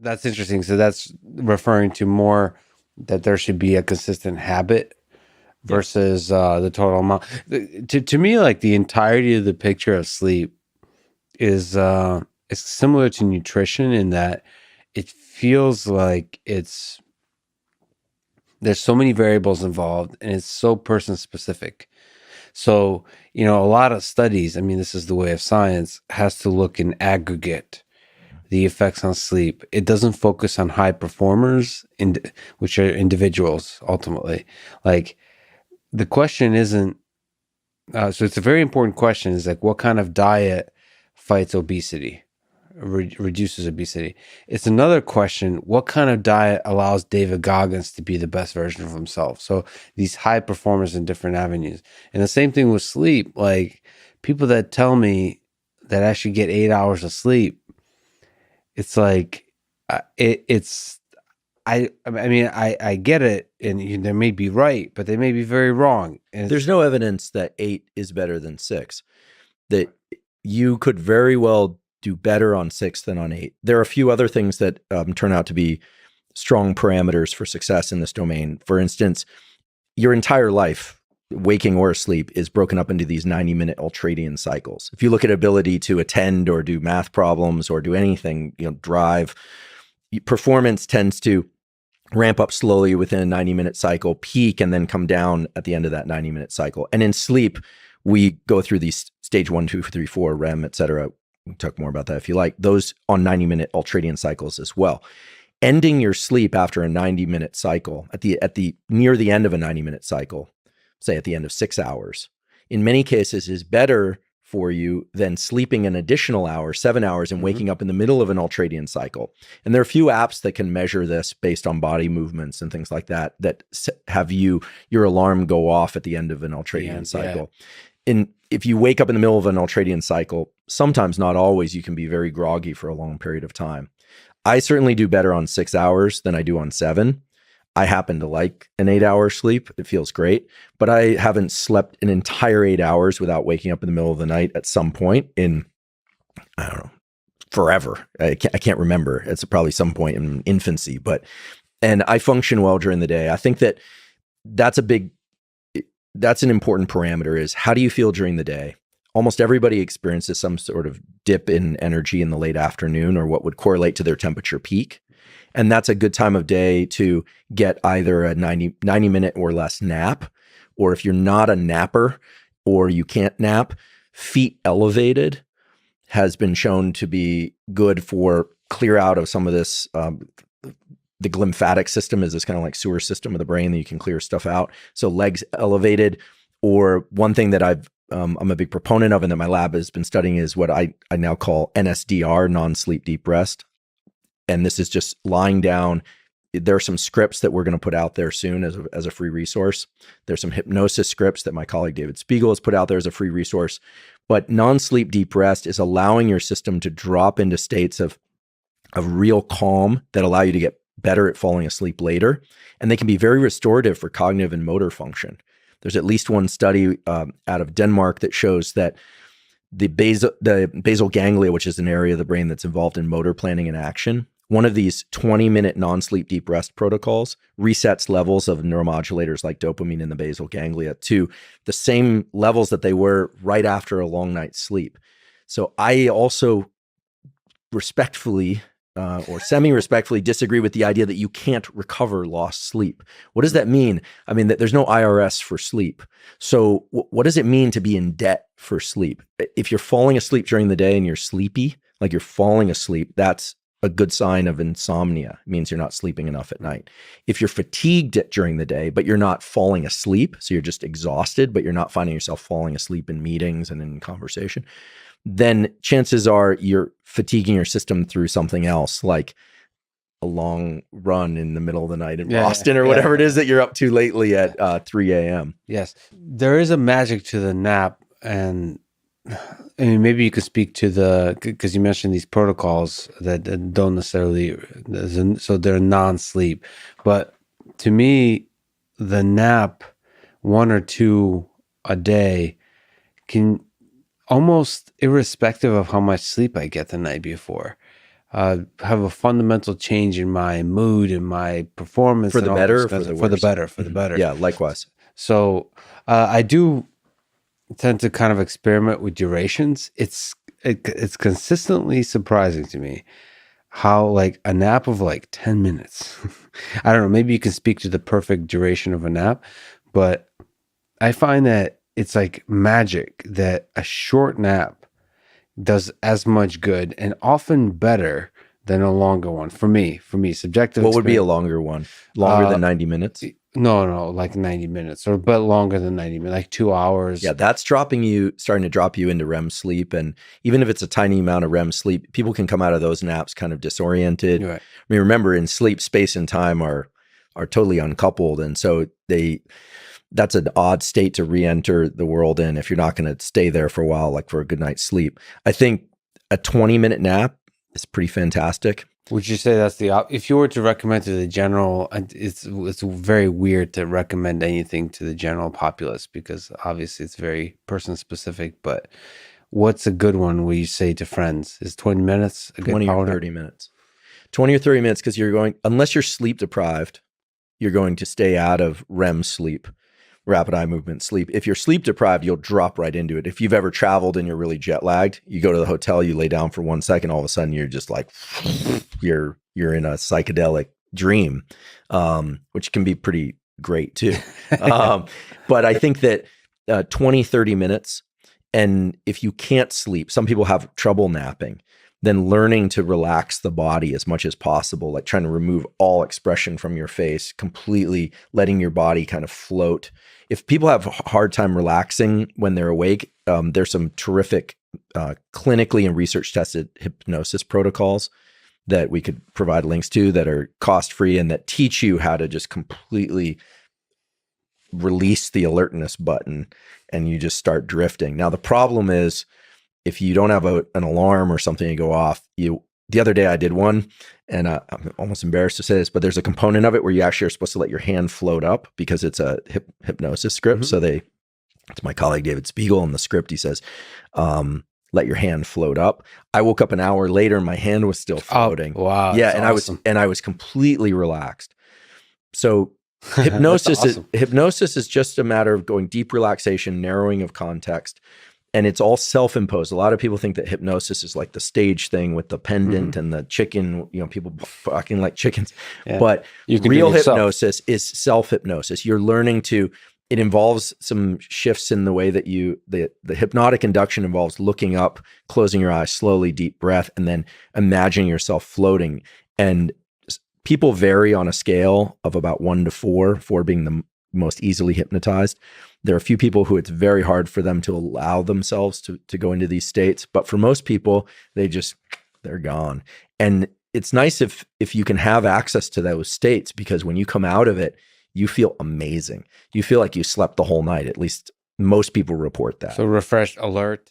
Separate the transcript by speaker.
Speaker 1: That's interesting. So that's referring to more that there should be a consistent habit
Speaker 2: Yeah.
Speaker 1: versus the total amount. To me, like the entirety of the picture of sleep is similar to nutrition in that it feels like there's so many variables involved and it's so person specific. So, a lot of studies, I mean, this is the way of science, has to look in aggregate the effects on sleep. It doesn't focus on high performers, which are individuals ultimately. Like the question isn't, so it's a very important question is like, what kind of diet fights obesity, reduces obesity? It's another question, what kind of diet allows David Goggins to be the best version of himself? So these high performers in different avenues. And the same thing with sleep. Like people that tell me that I should get 8 hours of sleep, it's like it's I mean I get it, and they may be right, but they may be very wrong. And
Speaker 2: There's no evidence that 8 is better than 6. That you could very well do better on 6 than on 8. There are a few other things that turn out to be strong parameters for success in this domain. For instance, your entire life, waking or asleep, is broken up into these 90-minute ultradian cycles. If you look at ability to attend or do math problems or do anything, drive, performance tends to ramp up slowly within a 90-minute cycle, peak, and then come down at the end of that 90-minute cycle. And in sleep, we go through these stage 1, 2, 3, 4, REM, et cetera. We can talk more about that if you like. Those on 90-minute ultradian cycles as well. Ending your sleep after a 90-minute cycle, at the near the end of a 90-minute cycle, say at the end of 6 hours, in many cases is better for you than sleeping an additional hour, 7 hours, and waking up in the middle of an ultradian cycle. And there are a few apps that can measure this based on body movements and things like that, that have your alarm go off at the end of an ultradian cycle. Yeah. And if you wake up in the middle of an ultradian cycle, sometimes, not always, you can be very groggy for a long period of time. I certainly do better on 6 hours than I do on 7. I happen to like an 8-hour sleep. It feels great, but I haven't slept an entire 8 hours without waking up in the middle of the night at some point in, I don't know, forever. I can't remember. It's probably some point in infancy, and I function well during the day. I think that's an important parameter, is how do you feel during the day? Almost everybody experiences some sort of dip in energy in the late afternoon, or what would correlate to their temperature peak. And that's a good time of day to get either a 90-minute or less nap, or if you're not a napper or you can't nap, feet elevated has been shown to be good for clear out of some of this. The glymphatic system is this kind of like sewer system of the brain that you can clear stuff out. So legs elevated, or one thing that I'm a big proponent of and that my lab has been studying is what I now call NSDR, non-sleep deep rest. And this is just lying down. There are some scripts that we're going to put out there soon as a free resource. There's some hypnosis scripts that my colleague David Spiegel has put out there as a free resource. But non-sleep deep rest is allowing your system to drop into states of real calm that allow you to get better at falling asleep later. And they can be very restorative for cognitive and motor function. There's at least one study out of Denmark that shows that the basal ganglia, which is an area of the brain that's involved in motor planning and action, one of these 20-minute non-sleep deep rest protocols resets levels of neuromodulators like dopamine in the basal ganglia to the same levels that they were right after a long night's sleep. So I also respectfully or semi-respectfully disagree with the idea that you can't recover lost sleep. What does that mean? I mean, that there's no IRS for sleep. So what does it mean to be in debt for sleep? If you're falling asleep during the day and you're sleepy, like you're falling asleep, that's a good sign of insomnia. It means you're not sleeping enough at night. If you're fatigued during the day, but you're not falling asleep, so you're just exhausted, but you're not finding yourself falling asleep in meetings and in conversation, then chances are you're fatiguing your system through something else, like a long run in the middle of the night in Boston or whatever it is that you're up to lately at 3 a.m.
Speaker 1: Yes. There is a magic to the nap. And I mean, maybe you could speak to because you mentioned these protocols that don't necessarily, so they're non-sleep. But to me, the nap, 1 or 2 a day, can almost irrespective of how much sleep I get the night before. have a fundamental change in my mood and my performance
Speaker 2: For
Speaker 1: and
Speaker 2: the
Speaker 1: all
Speaker 2: better
Speaker 1: those
Speaker 2: or for
Speaker 1: kinds
Speaker 2: the
Speaker 1: of, for the
Speaker 2: worse?
Speaker 1: better, for the better.
Speaker 2: Yeah, likewise.
Speaker 1: So I do tend to kind of experiment with durations. It's consistently surprising to me how like a nap of like 10 minutes. I don't know, maybe you can speak to the perfect duration of a nap, but I find that it's like magic that a short nap does as much good and often better than a longer one for me, subjective
Speaker 2: What would be a
Speaker 1: experience.
Speaker 2: longer one? Longer
Speaker 1: Uh,
Speaker 2: than 90 minutes?
Speaker 1: no, like 90 minutes or but longer than 90 minutes, like 2 hours.
Speaker 2: Yeah, that's starting to drop you into REM sleep. And even if it's a tiny amount of REM sleep, people can come out of those naps kind of disoriented.
Speaker 1: Right.
Speaker 2: I mean, remember in sleep, space and time are totally uncoupled. And so that's an odd state to re-enter the world in if you're not going to stay there for a while, like for a good night's sleep. I think a 20-minute nap is pretty fantastic.
Speaker 1: Would you say that's if you were to recommend to the general, and it's very weird to recommend anything to the general populace because obviously it's very person specific, but what's a good one where you say to friends? Is 20 minutes a good
Speaker 2: 20 or
Speaker 1: power nap?
Speaker 2: 30 minutes. 20 or 30 minutes because unless you're sleep deprived, you're going to stay out of REM sleep, rapid eye movement sleep. If you're sleep deprived, you'll drop right into it. If you've ever traveled and you're really jet lagged, you go to the hotel, you lay down for 1 second, all of a sudden you're just like, you're in a psychedelic dream, which can be pretty great too. But I think that 20, 30 minutes, and if you can't sleep, some people have trouble napping, then learning to relax the body as much as possible, like trying to remove all expression from your face, completely letting your body kind of float. If people have a hard time relaxing when they're awake, there's some terrific clinically and research tested hypnosis protocols that we could provide links to that are cost-free and that teach you how to just completely release the alertness button and you just start drifting. Now, the problem is if you don't have an alarm or something to go off, the other day I did one and I'm almost embarrassed to say this, but there's a component of it where you actually are supposed to let your hand float up because it's a hypnosis script.
Speaker 1: Mm-hmm.
Speaker 2: So it's my colleague, David Spiegel, in the script, he says, let your hand float up. I woke up an hour later and my hand was still floating.
Speaker 1: Oh, wow.
Speaker 2: Yeah. And
Speaker 1: awesome.
Speaker 2: I was completely relaxed. So hypnosis is just a matter of going deep relaxation, narrowing of context. And it's all self-imposed. A lot of people think that hypnosis is like the stage thing with the pendant and the chicken, people fucking like chickens. Yeah. But real hypnosis is self-hypnosis. You're learning it involves some shifts in the way that the hypnotic induction involves looking up, closing your eyes, slowly, deep breath, and then imagining yourself floating. And people vary on a scale of about 1 to 4, 4 being the most easily hypnotized. There are a few people who it's very hard for them to allow themselves to go into these states. But for most people, they're gone. And it's nice if you can have access to those states, because when you come out of it, you feel amazing. You feel like you slept the whole night. At least most people report that.
Speaker 1: So refreshed, alert.